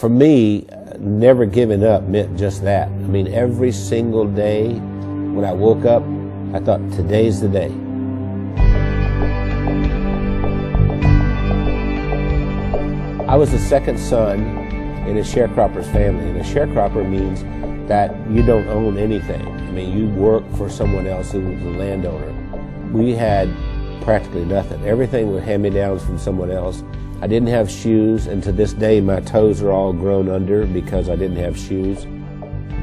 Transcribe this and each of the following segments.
For me, never giving up meant just that. I mean, every single day when I woke up, I thought, today's the day. I was the second son in a sharecropper's family, and a sharecropper means that you don't own anything. I mean, you work for someone else who was the landowner. We had practically nothing. Everything was hand-me-downs from someone else. I didn't have shoes, and to this day my toes are all grown under because I didn't have shoes.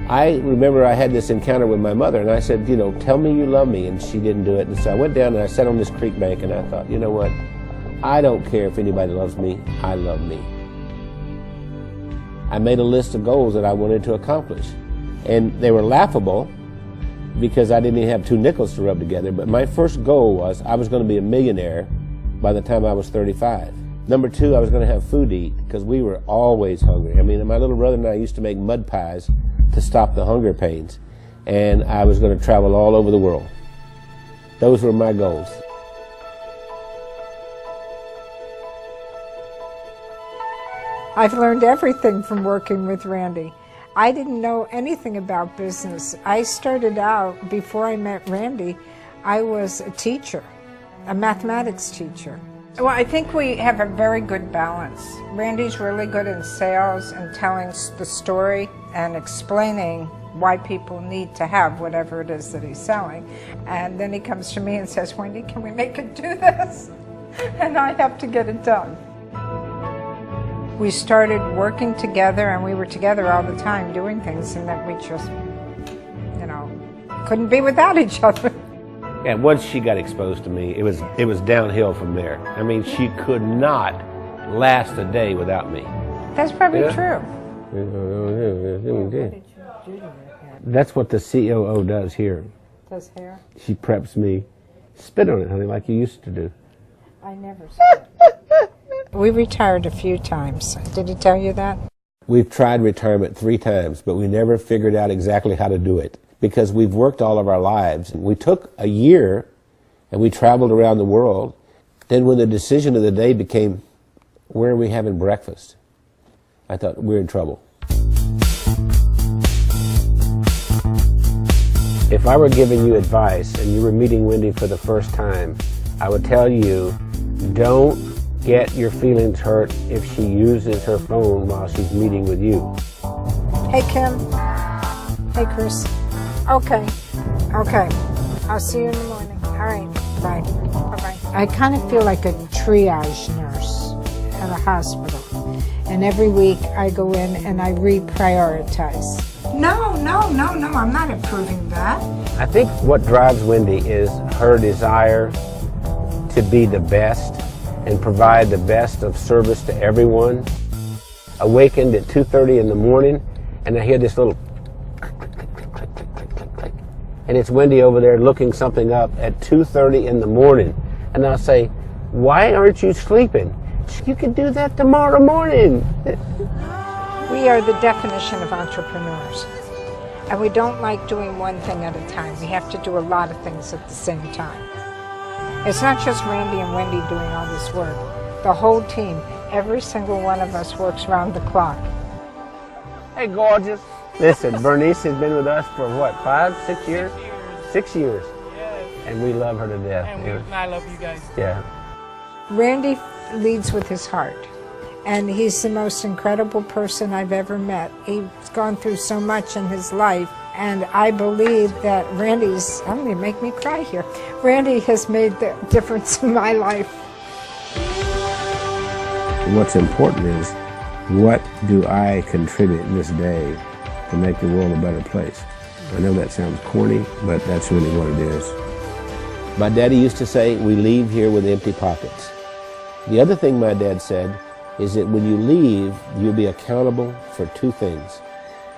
I remember I had this encounter with my mother, and I said, you know, tell me you love me, and she didn't do it. And so I went down and I sat on this creek bank, and I thought, you know what? I don't care if anybody loves me, I love me. I made a list of goals that I wanted to accomplish, and they were laughable because I didn't even have 2 nickels to rub together, but my first goal was I was going to be a millionaire by the time I was 35. Number 2, I was going to have food to eat because we were always hungry. I mean, my little brother and I used to make mud pies to stop the hunger pains, and I was going to travel all over the world. Those were my goals. I've learned everything from working with Randy. I didn't know anything about business. I started out, before I met Randy, I was a teacher, a mathematics teacher. Well, I think we have a very good balance. Randy's really good in sales and telling the story and explaining why people need to have whatever it is that he's selling. And then he comes to me and says, Wendy, can we make it do this? And I have to get it done. We started working together, and we were together all the time doing things, and that we just, you know, couldn't be without each other. And once she got exposed to me, it was downhill from there. I mean, she could not last a day without me. That's probably true. That's what the COO does here. Does hair? She preps me. Spit on it, honey, like you used to do. I never spit. We retired a few times. Did he tell you that? We've tried retirement 3 times, but we never figured out exactly how to do it because we've worked all of our lives. We took a year and we traveled around the world. Then when the decision of the day became, where are we having breakfast? I thought, we're in trouble. If I were giving you advice and you were meeting Wendy for the first time, I would tell you, don't get your feelings hurt if she uses her phone while she's meeting with you. Hey, Kim. Hey, Chris. Okay. I'll see you in the morning. All right. Bye. Bye-bye. I kind of feel like a triage nurse at a hospital. And every week I go in and I reprioritize. No, I'm not approving that. I think what drives Wendy is her desire to be the best and provide the best of service to everyone. Awakened at 2:30 in the morning, and I hear this little click, click, click, click, click, click, click, click. And it's Wendy over there looking something up at 2:30 in the morning. And I'll say, why aren't you sleeping? You can do that tomorrow morning. We are the definition of entrepreneurs. And we don't like doing one thing at a time. We have to do a lot of things at the same time. It's not just Randy and Wendy doing all this work. The whole team, every single one of us works round the clock. Hey, gorgeous. Listen, Bernice has been with us for what, 5, 6 years? 6 years. Yes. And we love her to death. And I love you guys. Yeah. Randy leads with his heart. And he's the most incredible person I've ever met. He's gone through so much in his life. And I believe that I'm going to make me cry here. Randy has made the difference in my life. What's important is, what do I contribute this day to make the world a better place? I know that sounds corny, but that's really what it is. My daddy used to say, we leave here with empty pockets. The other thing my dad said is that when you leave, you'll be accountable for 2 things.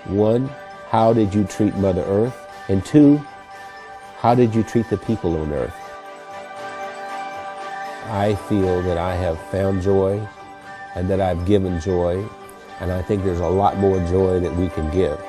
1, how did you treat Mother Earth? And 2, how did you treat the people on Earth? I feel that I have found joy and that I've given joy, and I think there's a lot more joy that we can give.